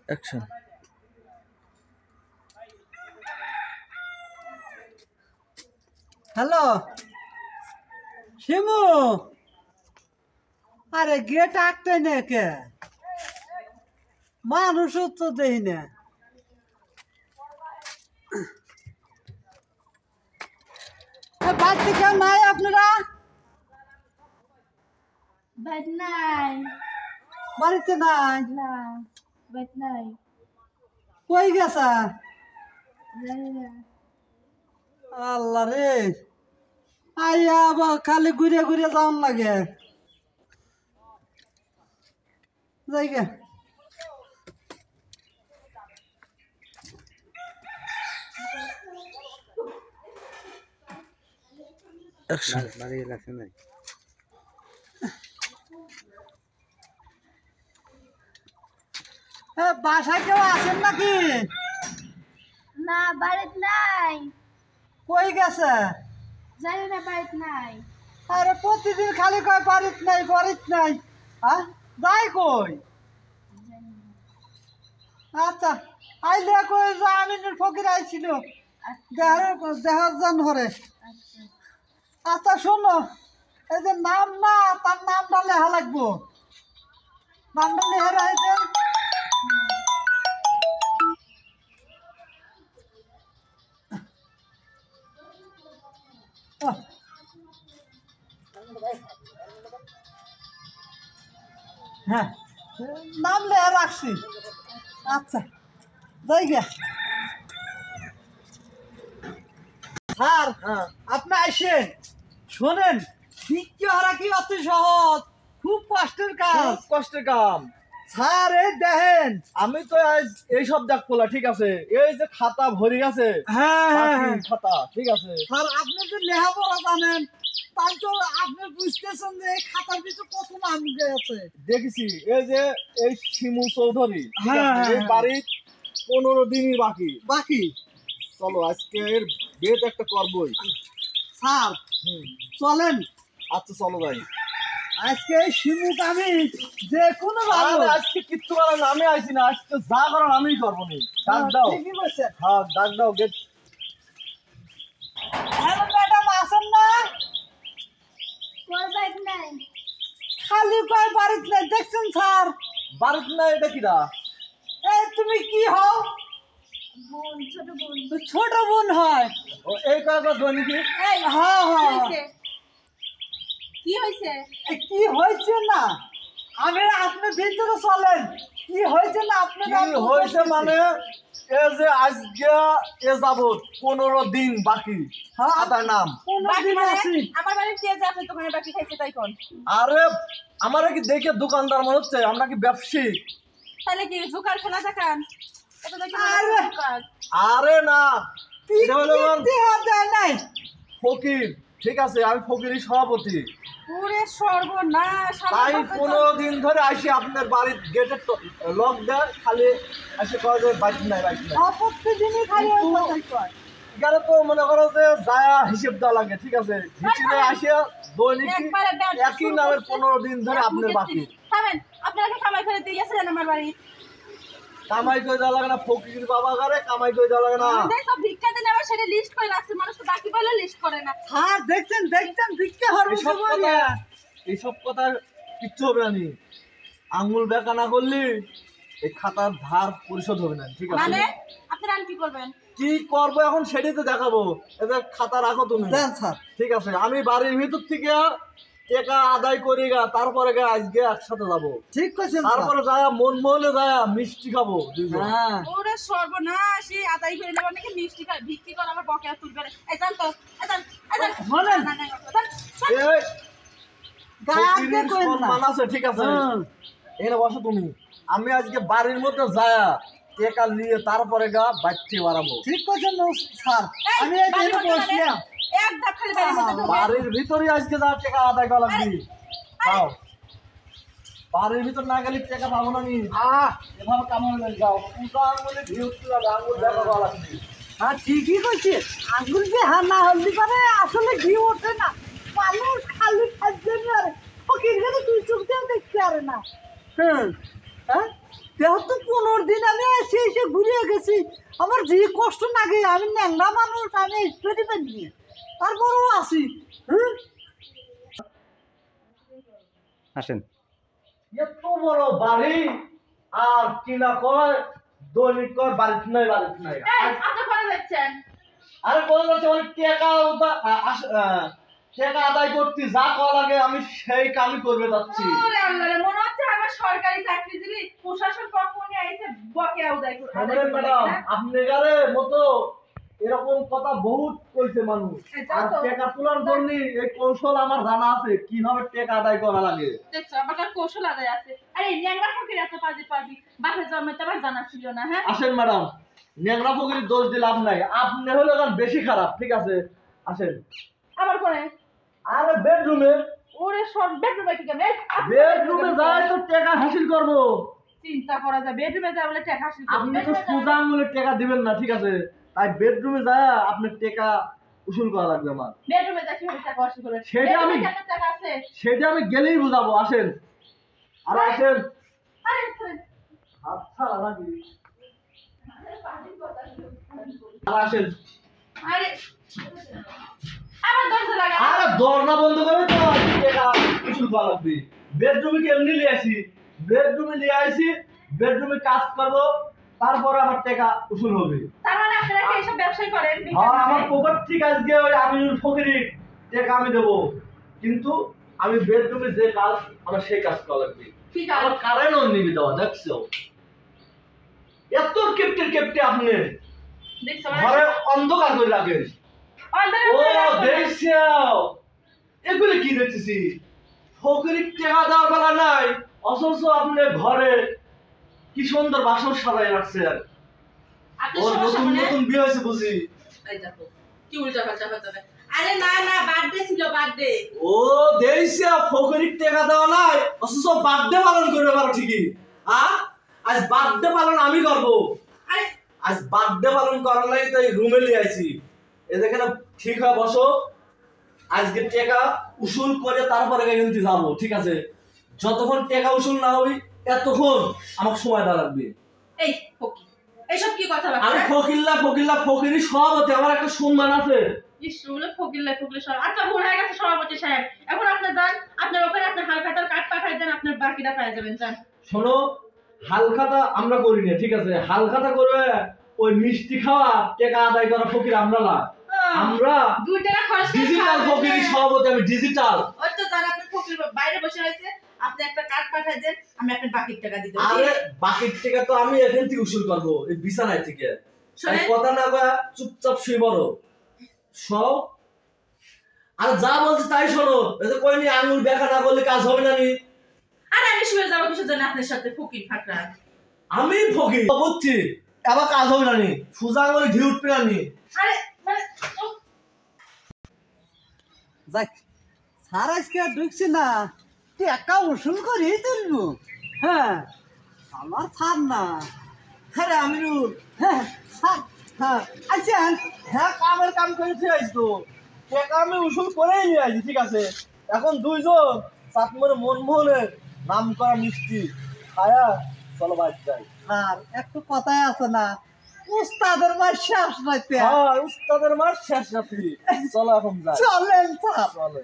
Action. Hello Shimu, আরে gate আটতে নে কে মানুষ তো দেখি না। বাড়িতে কেউ নাই আপনারা? নাই, বাড়িতে নাই? না বাট নাই, কই গেছে? জানি না। আল্লাহ রে, আইয়া আবার খালি ঘুরে ঘুরে যাওয়ান লাগে। যাইগে অ্যাকশন। বাসায় কেউ আছেন নাকি? না বাড়িতে নাই, কই গেছে? জানি না বাড়িতে নাই। আরে প্রতিদিন খালি কয় বাড়িত নাই বাড়িত নাই, হ্যাঁ যাই কই? আচ্ছা আইলে কই যে আমিনুর ফকির আইছিল দেহার জন হরে। আচ্ছা শোনো, এই যে নাম না তার নামটা লেখা লাগবো, নামটা লেখা রাখতে। হ্যাঁ নাম লেখা রাখছি। আচ্ছা যাই গে স্যার, আপনি আইসেন। শোনেন, ভিক্ষে হারা কি অত সহজ? খুব কষ্টের কাজ। কষ্টের কাম স্যার এই দেখেন, আমি তো এইসব দেখ পোলা ঠিক আছে, এই যে খাতা ভরি গেছে বাকি খাতা ঠিক আছে। স্যার আপনি যে লেখাপড়া জানেন তাই তো আপনি বুঝতেছেন যে এই খাতার ভিতরে কত নাম আছে। দেখেছি এই যে এই শিমু চৌধুরী ঠিক হ্যাঁ, আছে, এই হ্যাঁ। বাড়ির 15 দিনই বাকি। বাকি চলো আজকে এর বেদ একটা করবই। স্যার চলেন। আচ্ছা চলো ভাই, আজকে এই শিমুক আমি যে কোনো আজকে কিচ্ছু করার না, আমি আইছি না, আজকে যা করার আমিই করবো নি। ডাক দাও। ঠিকই বলছেন। হ্যাঁ ডাক দাও গেট। হ্যালো ম্যাডাম আছেন না? কই বাড়িতে নাই। খালি কয় বাড়িতে নাই, দেখছেন স্যার? বাড়িতে না এটা কিরা? এই তুমি কি হও? বোন, ছোট বোন। ছোট বোন হয়। ও এই কয়েকবার দৈনিকি এই হ্যাঁ হ্যাঁ। কি হইছে? কি হয়েছে না, আমি আপনি ভিতরে চলেন। কি হয়েছে না আপনি? কি হয়েছে মানে এই যে আজকে এ যাবত 15 দিন বাকি। হ্যাঁ। খাতার নাম বাকি দিন মানে আছি। আমার বাড়িতে কে যে আপনি দোকানে বাকি খাইছে তাই কোন? আরে আমারে কি দেখে দোকানদার মনে হচ্ছে? আমরা কি ব্যবসায়ী? তাহলে কি জোকার খেলা দেখান? এটা দেখি আরে। জোকার। আরে না, এটা হলো আমার দেয় নাই। ফকির ঠিক আছে, আমি ফকিরই সভাপতি। পুরে সর্বনাশ। তাই 15 দিন ধরে আসি আপনার বাড়ির গেটের লক দেয়, খালি এসে কয় যে বাইক নাই বাইক নাই। প্রতিদিনই খালি ওই কথাই কয়। এখানে তো মনে করো যে যায়া হিসেব দেওয়া লাগে ঠিক আছে, হিসেবে আসে দৈনিক একবারে ব্যাট একই শুরু নামের করছে। 15 দিন ধরে আপনার বাকি। খাবেন আপনারা কি কামাই করে দিয়ে গেছিলেন আমার বাড়ি? কামাই করে দেওয়া লাগে না, ফকির বাবা ঘরে কামাই করে দেওয়া লাগে না। আমাদের সব ভিক্ষা দিলে আবার সেটা লিস্ট করে রাখছে, মানুষ তো বাকি পাইলে লিস্ট করে না। স্যার দেখছেন দেখছেন ভিক্ষা হরবে এইসব কথা কিচ্ছু হবে না নি। আঙুল বেঁকা না করলি এই খাতার ধার পরিশোধ হবে না ঠিক আছে। মানে আপনারা কি করবেন? কি করবো এখন সেটাই তো দেখাবো। এদের খাতা রাখো তুমি। দেন স্যার। ঠিক আছে, আমি বাড়ির ভিতর থেকে টাকা আদায় করি গা, তারপরে গা আজকে একসাথে যাবো। ঠিক কইছেন তারপরে যায় মন মনে যায় মিষ্টি খাবো দুইজন। হ্যাঁ। ওরে সর্বনাশ, এই আদায় করে নেবার নাকি মিষ্টি খায়, ভিক্ষি করে আবার বকেয়া তুলবে। এই জান তো, এই জান, এই জান। বলেন। না, না, না, জান, জান। এই গায়ে ফকিরের কইন না। সম্মান আছে ঠিক আছে। হ্যাঁ। এখানে বসো তুমি। আমি আজকে বাড়ির মধ্যে যায় টাকা নিয়ে তারপরে গা বাড়তে বাড়াবো। ঠিক কইছেন স্যার। এই, আমি এই বাড়ির দিনে মধ্যে বসলাম। এক ধাপ খালি বাড়ির মধ্যে ঢোকে। বাড়ির ভিতরে আজকে যা টাকা আদায় করা লাগবে যাও। বাড়ির ভিতর না গেলে টাকা পাবো না নি। এভাবে কামানো যাও, পূজা আঙুলে ঘি উঠতে যাবে, আঙুল দেখা করা লাগবে। হ্যাঁ ঠিকই কইছে। আঙ্গুল যে হ্যাঁ না হলদি পারে আসলে ঘি ওঠে না। মানুষ খালি খাদ্য নিয়ে ফকির গেলে তুই চোখ দিয়ে দেখতে পারে না। হ্যাঁ হ্যাঁ যেহেতু 15 দিন আমি এসে ঘুরে গেছি, আমার যে কষ্ট লাগে, আমি ন্যাংরা মানুষ, আমি স্টোরি পাইনি, তারপরেও আছি। হ্যাঁ আসেন। এত বড় বাড়ি আর কিনা কয় দৈনিক কয় বাড়িতে নাই বাড়িতে নাই। আপনি করে যাচ্ছেন আরে কোন যাচ্ছে অনেক টাকা আদায় করতে যা করা লাগে আমি সেই কামই করবে যাচ্ছি। ওরে আল্লাহ রে, মনে হচ্ছে আমার সরকারি চাকরিজীবী প্রশাসন পক্ষ নিয়ে আইছে বকেয়া আদায় করে। ম্যাডাম আপনার মতো এরকম কথা বহুত কইছে মানুষ। আর টাকা তোলার জন্য এই কৌশল আমার জানা আছে কিভাবে টাকা আদায় করা লাগে। দেখছো আমার কাছে কৌশল আদায় আছে। আরে ন্যাংরা ফকির এত পাজি পাজি বাপের জন্মে তো আমার জানা ছিল না। হ্যাঁ আসেন ম্যাডাম, ন্যাংরা ফকির দোষ দিয়ে লাভ নাই, আপনি হলে এখন বেশি খারাপ। ঠিক আছে আসেন। আবার করে আরে বেডরুমে ওরে সব বেডরুমে কি কেমন বেডরুমে যাই তো টাকা হাসিল করব। চিন্তা করা যায় বেডরুমে যা বলে টাকা হাসিল আপনি তো সোজা আঙুলে টাকা দিবেন না, ঠিক আছে? তাই বেডরুমে যায় আপনার টাকা উসুল করা লাগবে আমার। বেডরুমে যা কিভাবে টাকা হাসিল করবে সেটা আমি টাকা আছে সেটা আমি গেলেই বুঝাবো। আসেন আর আসেন। আরে আচ্ছা লাগি আর আসেন। আরে আমার দরজা লাগা আরে দরজা বন্ধ করে তো টাকা উসুল করা লাগবে। বেডরুমে কেমনি নিয়ে আসি, বেডরুমে নিয়ে আসি, বেডরুমে কাজ করবো, তারপরে আমার টাকা উসুল হবে। তার মানে আপনারা কি এসব ব্যবসায় করেন? হ্যাঁ আমার পকেট ঠিক আজকে ওই আমিনুল ফকিরি টাকা আমি দেবো, কিন্তু আমি বেডরুমে যে কাজ আমার সেই কাজ করা লাগবে। ঠিক আছে আমার কারেন্টও নিবি দেওয়া দেখছো এত কেপটে আপনি দেখছো ঘরে অন্ধকার করে রাখেন। ও দেখছো এগুলো কি দেখতেছি, ফকিরি টাকা দেওয়ার বেলা নাই, অথচ আপনি ঘরে কি সুন্দর বাসন সাজাই রাখছেন। আপনি ওর সমস্যা নতুন মানে নতুন বিয়ে হয়েছে বুঝি। এই দেখো কি উল্টা পাল্টা হচ্ছে। আরে না না বার্থডে ছিল বার্থডে। ও দেইছে ফকিরির টাকা দেওয়া নাই, অথচ বার্থডে পালন করবে পারো ঠিকই। আজ বার্থডে পালন আমি করব। আরে আজ বার্থডে পালন করার লাগি তো এই রুমে নিয়ে আইছি। এই যেখানে ঠিক হয়ে বসো, আজকে টাকা উসুল করে তারপরে কিন্তু যাবো, ঠিক আছে? যতক্ষণ টাকা উসুল না হবি এতক্ষণ আমার সময় দেওয়া লাগবে। এই ফকির এইসব কি কথা আমি বলছো? ফকিরি সভাপতি, আমার একটা সম্মান আছে। ইসুলে ফকির সব আচ্ছা ভুল হয়ে গেছে সভাপতি সাহেব। এখন আপনি যান, আপনার ওখানে আপনি হালখাতার কাট পাঠাই দেন, আপনার বাকিটা পাই যাবেন। যান। শোনো, হালখাতা আমরা করি না, ঠিক আছে? হালখাতা করবে ওই মিষ্টি খাওয়া টাকা আদায় করা ফকির আমরা না। আমরা 2 টাকা খরচ করে ডিজিটাল ফকিরি সভাপতি, আমি ডিজিটাল। ওই তো যারা আপনি ফকির বাইরে বসে রয়েছে, আপনি একটা কাট পাঠাই দেন, আমি আপনার বাকির টাকা দিয়ে দেব। আরে বাকির টাকা তো আমি এখান থেকে উসুল করবো, এই বিছানায় থেকে। তাই কথা না কয়া চুপচাপ শুয়ে পড়ো সব। আর যা বলছি তাই শোনো, এতে কইনি আঙুল ব্যাখ্যা না করলে কাজ হবে না। নি আরে আমি শুয়ে যাবো কিসের জন্য আপনার সাথে ফকির ফাকরা? আমি ফকির বুঝছি, আবার কাজ হবে না। নি সোজা আঙুলে ঘি উঠবে না। নি আরে মানে যাক, স্যার আজকে ঢুকছি না, টাকা উসুল করেই তুলবো। হ্যাঁ আমার ছাড় না। আরে আমিনুল, হ্যাঁ স্যার, হ্যাঁ আচ্ছা, হ্যাঁ কামের কাম করেছি আইতো, টাকা আমি উসুল করেই নিয়ে আইছি, ঠিক আছে? এখন দুইজন চাটমোরে মনমোহনের নাম করা মিষ্টি খায়া চলো বাইরে যাই। আর একটু কথাই আছে না, উস্তাদের মার শেষ রাইতে। হ্যাঁ উস্তাদের মার শেষ রাত্রি, চলো এখন যাই। চলেন স্যার। চলো।